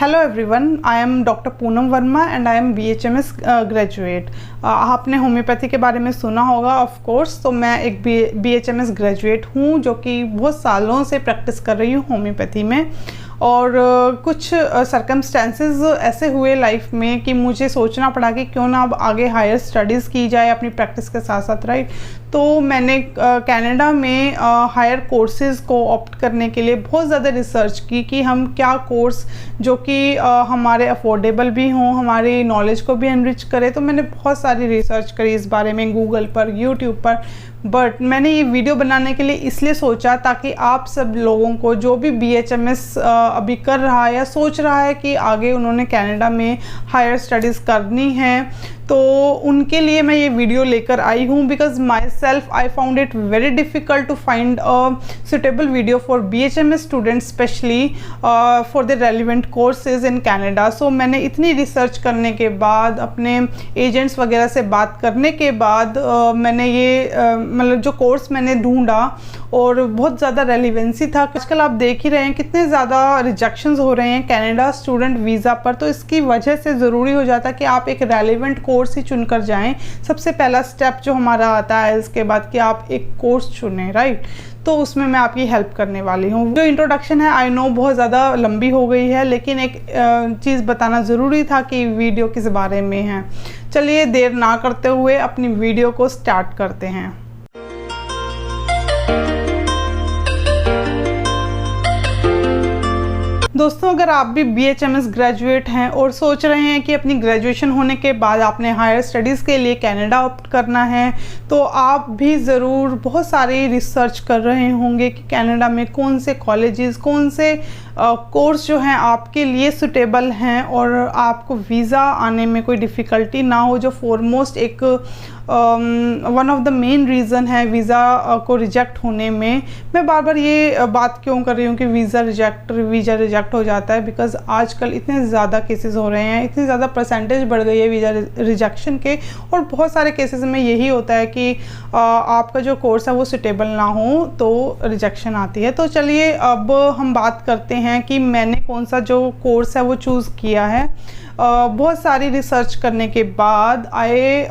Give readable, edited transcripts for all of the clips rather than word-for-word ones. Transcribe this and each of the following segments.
Hello everyone, I am doctor Poonam Verma and I am BHMS graduate. आपने homeopathy के बारे में सुना होगा ऑफ कोर्स। तो मैं एक BHMS ग्रेजुएट हूँ जो कि बहुत सालों से प्रैक्टिस कर रही हूँ होम्योपैथी में। और कुछ सर्कमस्टेंसेस ऐसे हुए लाइफ में कि मुझे सोचना पड़ा कि क्यों ना अब आगे हायर स्टडीज़ की जाए अपनी प्रैक्टिस के साथ साथ, राइट। तो मैंने कनाडा में हायर कोर्सेज़ को ऑप्ट करने के लिए बहुत ज़्यादा रिसर्च की कि हम क्या कोर्स जो कि हमारे अफोर्डेबल भी हों, हमारी नॉलेज को भी एनरिच करे। तो मैंने बहुत सारी रिसर्च करी इस बारे में गूगल पर, यूट्यूब पर। बट मैंने ये वीडियो बनाने के लिए इसलिए सोचा ताकि आप सब लोगों को जो भी BHMS अभी कर रहा है या सोच रहा है कि आगे उन्होंने कनाडा में हायर स्टडीज़ करनी है, तो उनके लिए मैं ये वीडियो लेकर आई हूँ। Because myself I found it very difficult to find a suitable video for BHMS students, specially for the relevant courses in Canada. So मैंने इतनी रिसर्च करने के बाद, अपने एजेंट्स वगैरह से बात करने के बाद मैंने ये मतलब जो कोर्स मैंने ढूंढा और बहुत ज़्यादा रेलिवेंसी था। आजकल आप देख ही रहे हैं कितने ज़्यादा रिजेक्शंस हो रहे हैं कनाडा स्टूडेंट वीज़ा पर। तो इसकी वजह से ज़रूरी हो जाता है कि आप एक रेलिवेंट कोर्स ही चुनकर जाएं। सबसे पहला स्टेप जो हमारा आता है इसके बाद कि आप एक कोर्स चुनें, राइट। तो उसमें मैं आपकी हेल्प करने वाली हूँ। जो इंट्रोडक्शन है आई नो बहुत ज़्यादा लंबी हो गई है, लेकिन एक चीज़ बताना ज़रूरी था कि वीडियो किस बारे में है। चलिए देर ना करते हुए अपनी वीडियो को स्टार्ट करते हैं। दोस्तों, अगर आप भी BHMS ग्रेजुएट हैं और सोच रहे हैं कि अपनी ग्रेजुएशन होने के बाद आपने हायर स्टडीज़ के लिए कनाडा ऑप्ट करना है, तो आप भी ज़रूर बहुत सारी रिसर्च कर रहे होंगे कि कनाडा में कौन से कॉलेजेस, कौन से कोर्स जो हैं आपके लिए सुटेबल हैं और आपको वीज़ा आने में कोई डिफ़िकल्टी ना हो, जो फॉरमोस्ट एक one of the main reason है वीज़ा को रिजेक्ट होने में। मैं बार बार ये बात क्यों कर रही हूँ कि वीज़ा रिजेक्ट हो जाता है, बिकॉज़ आजकल इतने ज़्यादा केसेस हो रहे हैं, इतनी ज़्यादा परसेंटेज बढ़ गई है वीज़ा रिजेक्शन के। और बहुत सारे केसेस में यही होता है कि आपका जो कोर्स है वो सुटेबल ना हो तो रिजेक्शन आती है। तो चलिए अब हम बात करते हैं कि मैंने कौन सा जो कोर्स है वो चूज़ किया है। बहुत सारी रिसर्च करने के बाद I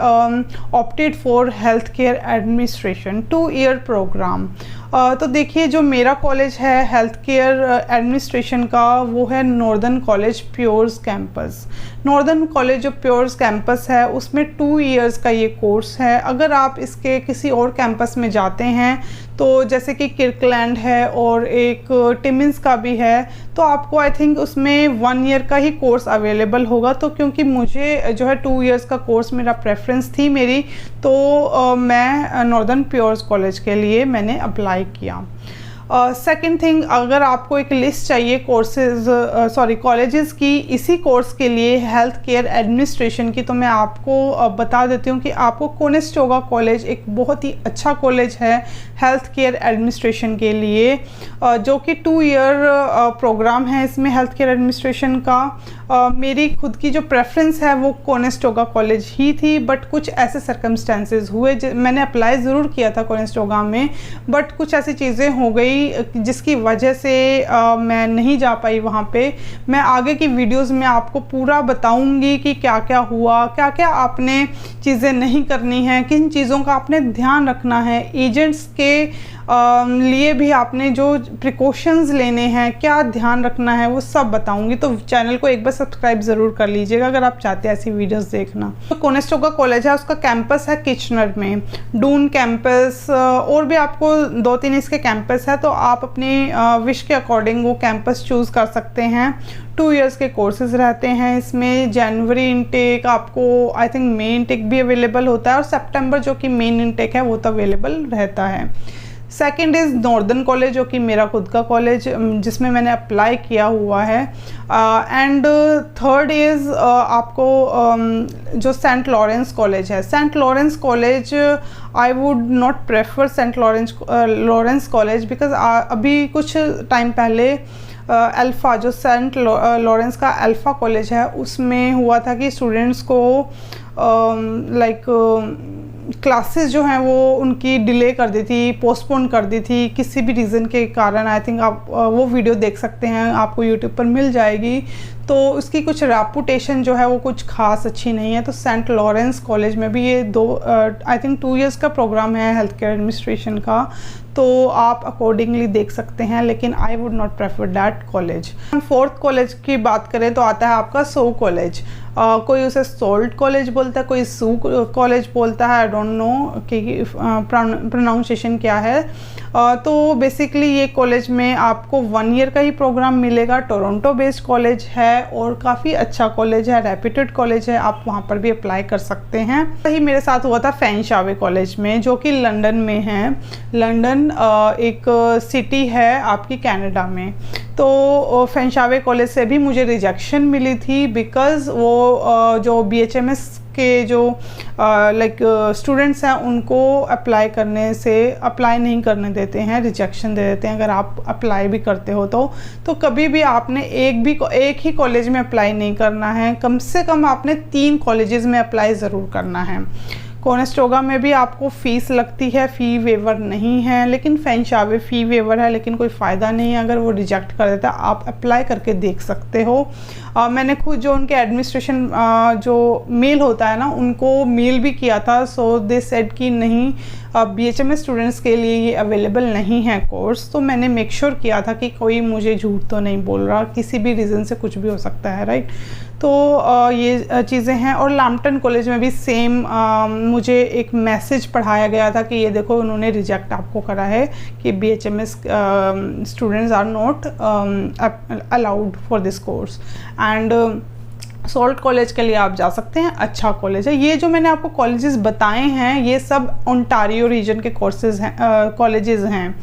opted for health care administration 2-year program. तो देखिए, जो मेरा कॉलेज है हेल्थ केयर एडमिनिस्ट्रेशन का, वो है नॉर्दर्न कॉलेज प्योर्स कैंपस। नॉर्दर्न कॉलेज जो प्योर्स कैंपस है उसमें 2 years का ये कोर्स है। अगर आप इसके किसी और कैंपस में जाते हैं, तो जैसे कि किर्कलैंड है और एक टिमिन्स का भी है, तो आपको आई थिंक उसमें 1 year का ही कोर्स अवेलेबल होगा। तो क्योंकि मुझे जो है 2 years का कोर्स मेरा प्रेफरेंस थी मेरी, तो मैं नॉर्दर्न प्योर्स कॉलेज के लिए मैंने अप्लाई किया। सेकेंड थिंग, अगर आपको एक लिस्ट चाहिए कॉलेजेस की इसी कोर्स के लिए हेल्थ केयर एडमिनिस्ट्रेशन की, तो मैं आपको बता देती हूँ कि आपको कोनेस्टोगा कॉलेज एक बहुत ही अच्छा कॉलेज है हेल्थ केयर एडमिनिस्ट्रेशन के लिए, जो कि 2-year प्रोग्राम है इसमें हेल्थ केयर एडमिनिस्ट्रेशन का। मेरी खुद की जो प्रेफरेंस है वो कोनेस्टोगा कॉलेज ही थी, बट कुछ ऐसे सर्कमस्टेंसेस हुए, मैंने अप्लाई ज़रूर किया था कोनेस्टोगा में, बट कुछ ऐसी चीज़ें हो गई जिसकी वजह से मैं नहीं जा पाई वहाँ पे। मैं आगे की वीडियोस में आपको पूरा बताऊंगी कि क्या क्या हुआ, क्या क्या आपने चीज़ें नहीं करनी है, किन चीज़ों का आपने ध्यान रखना है, एजेंट्स के लिए भी आपने जो प्रिकॉशंस लेने हैं, क्या ध्यान रखना है, वो सब बताऊंगी। तो चैनल को एक बार सब्सक्राइब ज़रूर कर लीजिएगा अगर आप चाहते हैं ऐसी वीडियोस देखना। तो कोनेस्टोगा कॉलेज है, उसका कैंपस है किचनर में, डून कैंपस, और भी आपको 2-3 इसके कैंपस है। तो आप अपनी विश के अकॉर्डिंग वो कैंपस चूज़ कर सकते हैं। 2 years के कोर्सेज रहते हैं इसमें। जनवरी इनटेक, आपको आई थिंक मे इनटेक भी अवेलेबल होता है, और सितंबर जो कि मेन इनटेक है वो तो अवेलेबल रहता है। सेकेंड इज़ नॉर्दर्न कॉलेज, जो कि मेरा खुद का कॉलेज जिसमें मैंने अप्लाई किया हुआ है। एंड थर्ड इज़ आपको जो सेंट लॉरेंस कॉलेज है। Saint Lawrence college I would not prefer Saint Lawrence college, because अभी कुछ टाइम पहले अल्फ़ा, जो सेंट लॉरेंस का अल्फ़ा कॉलेज है, उसमें हुआ था कि स्टूडेंट्स को क्लासेस जो हैं वो उनकी डिले कर दी थी, पोस्टपोन कर दी थी किसी भी रीज़न के कारण। आई थिंक आप वो वीडियो देख सकते हैं, आपको यूट्यूब पर मिल जाएगी। तो उसकी कुछ रेपुटेशन जो है वो कुछ खास अच्छी नहीं है। तो सेंट लॉरेंस कॉलेज में भी ये आई थिंक 2 इयर्स का प्रोग्राम है हेल्थ केयर एडमिनिस्ट्रेशन का, तो आप अकॉर्डिंगली देख सकते हैं, लेकिन आई would not prefer that college. 4th college की बात करें तो आता है आपका सो कॉलेज। कोई उसे सोल्ट कॉलेज बोलता है, कोई सू कॉलेज बोलता है, आई डोंट नो कि प्रोनाउंसिएशन क्या है। तो बेसिकली ये कॉलेज में आपको 1 ईयर का ही प्रोग्राम मिलेगा। टोरंटो बेस्ड कॉलेज है और काफ़ी अच्छा कॉलेज है, रेप्यूटेड कॉलेज है, आप वहाँ पर भी अप्लाई कर सकते हैं। वही मेरे साथ हुआ था फैनशावे कॉलेज में, जो कि लंदन में है। लंदन एक सिटी है आपकी कनाडा में। तो फैनशावे कॉलेज से भी मुझे रिजेक्शन मिली थी, बिकॉज़ वो जो BHMS के जो स्टूडेंट्स हैं उनको अप्लाई नहीं करने देते हैं, रिजेक्शन दे देते हैं अगर आप अप्लाई भी करते हो तो कभी भी आपने एक ही कॉलेज में अप्लाई नहीं करना है, कम से कम आपने 3 कॉलेजेस में अप्लाई ज़रूर करना है। कोनेस्टोगा में भी आपको फ़ीस लगती है, फ़ी वेवर नहीं है, लेकिन फैनशावे फ़ी वेवर है, लेकिन कोई फ़ायदा नहीं है, अगर वो रिजेक्ट कर देता है आप अप्लाई करके देख सकते हो। मैंने खुद जो उनके एडमिनिस्ट्रेशन जो मेल होता है ना, उनको मेल भी किया था। सो दे सेड कि नहीं, BHMS स्टूडेंट्स के लिए ये अवेलेबल नहीं है कोर्स। तो मैंने मेक श्योर किया था कि कोई मुझे झूठ तो नहीं बोल रहा, किसी भी रीज़न से कुछ भी हो सकता है, राइट। तो ये चीज़ें हैं। और लैम्पटन कॉलेज में भी सेम मुझे एक मैसेज पढ़ाया गया था कि ये देखो उन्होंने रिजेक्ट आपको करा है कि BHMS students are not allowed for this course. And salt college के लिए आप जा सकते हैं, अच्छा कॉलेज है। ये जो मैंने आपको कॉलेजेस बताए हैं ये सब ओंटारियो रीजन के कोर्सेज हैं, कॉलेजेस हैं।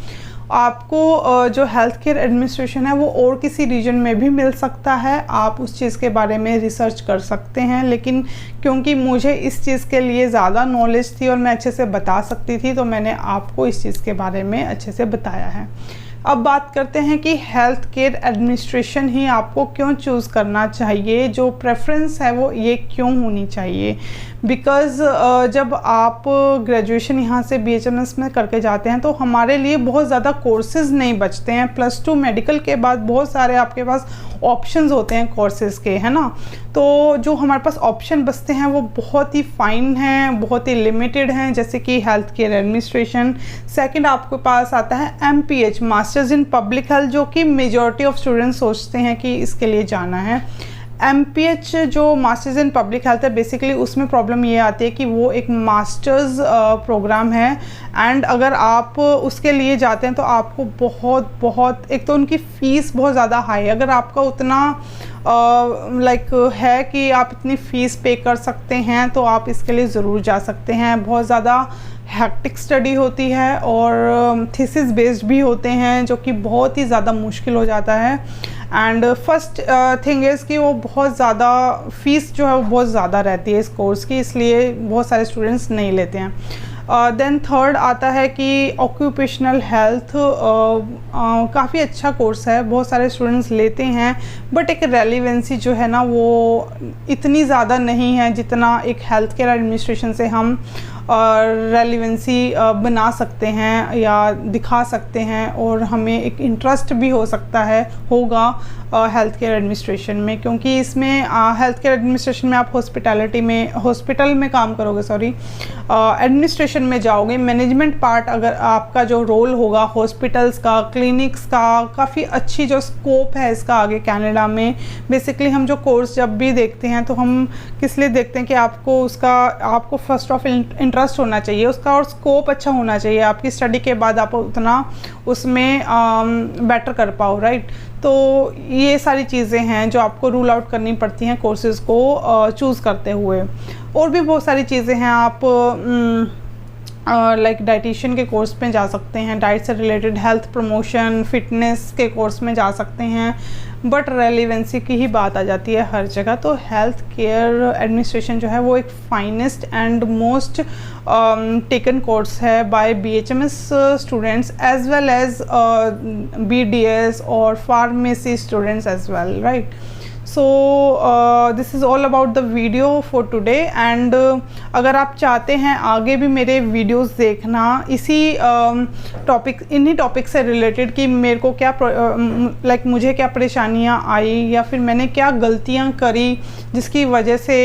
आपको जो हेल्थ केयर एडमिनिस्ट्रेशन है वो और किसी रीजन में भी मिल सकता है, आप उस चीज़ के बारे में रिसर्च कर सकते हैं। लेकिन क्योंकि मुझे इस चीज़ के लिए ज़्यादा नॉलेज थी और मैं अच्छे से बता सकती थी, तो मैंने आपको इस चीज़ के बारे में अच्छे से बताया है। अब बात करते हैं कि हेल्थ केयर एडमिनिस्ट्रेशन ही आपको क्यों चूज़ करना चाहिए, जो प्रेफरेंस है वो ये क्यों होनी चाहिए। बिकॉज़ जब आप ग्रेजुएशन यहाँ से BHMS में करके जाते हैं तो हमारे लिए बहुत ज़्यादा कोर्सेज़ नहीं बचते हैं। +2 मेडिकल के बाद बहुत सारे आपके पास ऑप्शंस होते हैं कोर्सेज़ के, है ना। तो जो हमारे पास ऑप्शन बचते हैं वो बहुत ही फाइन हैं, बहुत ही लिमिटेड हैं, जैसे कि हेल्थ केयर एडमिनिस्ट्रेशन। सेकंड आपके पास आता है MPH, masters in public health, जो कि मेजॉरिटी ऑफ स्टूडेंट्स सोचते हैं कि इसके लिए जाना है। MPH जो मास्टर्स इन पब्लिक हेल्थ है, बेसिकली उसमें प्रॉब्लम ये आती है कि वो एक मास्टर्स प्रोग्राम है। एंड अगर आप उसके लिए जाते हैं तो आपको बहुत एक तो उनकी फ़ीस बहुत ज़्यादा हाई है। अगर आपका उतना है कि आप इतनी फ़ीस पे कर सकते हैं तो आप इसके लिए ज़रूर जा सकते हैं। बहुत ज़्यादा हैक्टिक स्टडी होती है और थीसिस बेस्ड भी होते हैं, जो कि बहुत ही ज़्यादा मुश्किल हो जाता है। एंड फर्स्ट थिंग इज़ कि वो बहुत ज़्यादा फ़ीस जो है वो बहुत ज़्यादा रहती है इस कोर्स की, इसलिए बहुत सारे स्टूडेंट्स नहीं लेते हैं। देन थर्ड आता है कि ऑक्यूपेशनल हेल्थ, काफ़ी अच्छा कोर्स है, बहुत सारे स्टूडेंट्स लेते हैं, बट एक रेलिवेंसी जो है ना वो इतनी ज़्यादा नहीं है जितना एक हेल्थ केयर एडमिनिस्ट्रेशन से हम रेलिवेंसी बना सकते हैं या दिखा सकते हैं, और हमें एक इंटरेस्ट भी होगा हेल्थ केयर एडमिनिस्ट्रेशन में, क्योंकि इसमें हेल्थ केयर एडमिनिस्ट्रेशन में आप हॉस्पिटल में काम करोगे, एडमिनिस्ट्रेशन में जाओगे। मैनेजमेंट पार्ट अगर आपका जो रोल होगा हॉस्पिटल्स का, क्लिनिक्स का, काफ़ी अच्छी जो स्कोप है इसका आगे कनाडा में। बेसिकली हम जो कोर्स जब भी देखते हैं तो हम किस लिए देखते हैं कि आपको फर्स्ट ऑफ इंटरेस्ट होना चाहिए उसका, और स्कोप अच्छा होना चाहिए, आपकी स्टडी के बाद आप उतना उसमें बेटर कर पाओ, राइट। तो ये सारी चीज़ें हैं जो आपको रूल आउट करनी पड़ती हैं कोर्सेज़ को चूज़ करते हुए। और भी बहुत सारी चीज़ें हैं, आप डाइटिशियन के कोर्स में जा सकते हैं, डाइट से रिलेटेड, हेल्थ प्रमोशन, फिटनेस के कोर्स में जा सकते हैं, बट रेलिवेंसी की ही बात आ जाती है हर जगह। तो हेल्थ केयर एडमिनिस्ट्रेशन जो है वो एक finest and most taken course है by BHMS students as well as BDS और pharmacy students as well, right. So this is all about the video for today. And अगर आप चाहते हैं आगे भी मेरे वीडियोस देखना इसी इन्हीं टॉपिक से रिलेटेड कि मेरे को क्या मुझे क्या परेशानियां आई या फिर मैंने क्या गलतियां करी जिसकी वजह से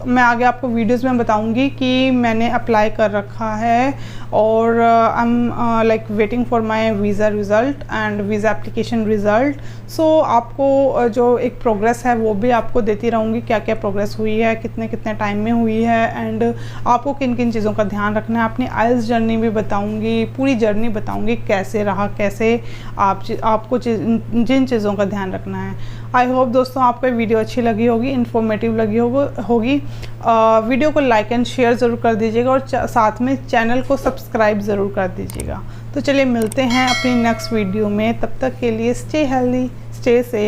मैं आगे आपको वीडियोस में बताऊंगी कि मैंने अप्लाई कर रखा है और I am waiting for my visa result and visa application result. So आपको जो एक प्रोग्रेस है वो भी आपको देती रहूँगी, क्या क्या प्रोग्रेस हुई है, कितने कितने टाइम में हुई है, एंड आपको किन किन चीज़ों का ध्यान रखना है। अपनी आइल्स जर्नी भी बताऊँगी, पूरी जर्नी बताऊँगी कैसे रहा, कैसे आपको जिन चीज़ों का ध्यान रखना है। आई होप दोस्तों आपको ये वीडियो अच्छी लगी होगी, इन्फॉर्मेटिव लगी होगी। वीडियो को लाइक एंड शेयर ज़रूर कर दीजिएगा और साथ में चैनल को सब्सक्राइब ज़रूर कर दीजिएगा। तो चलिए मिलते हैं अपनी नेक्स्ट वीडियो में, तब तक के लिए स्टे हेल्दी, स्टे सेफ।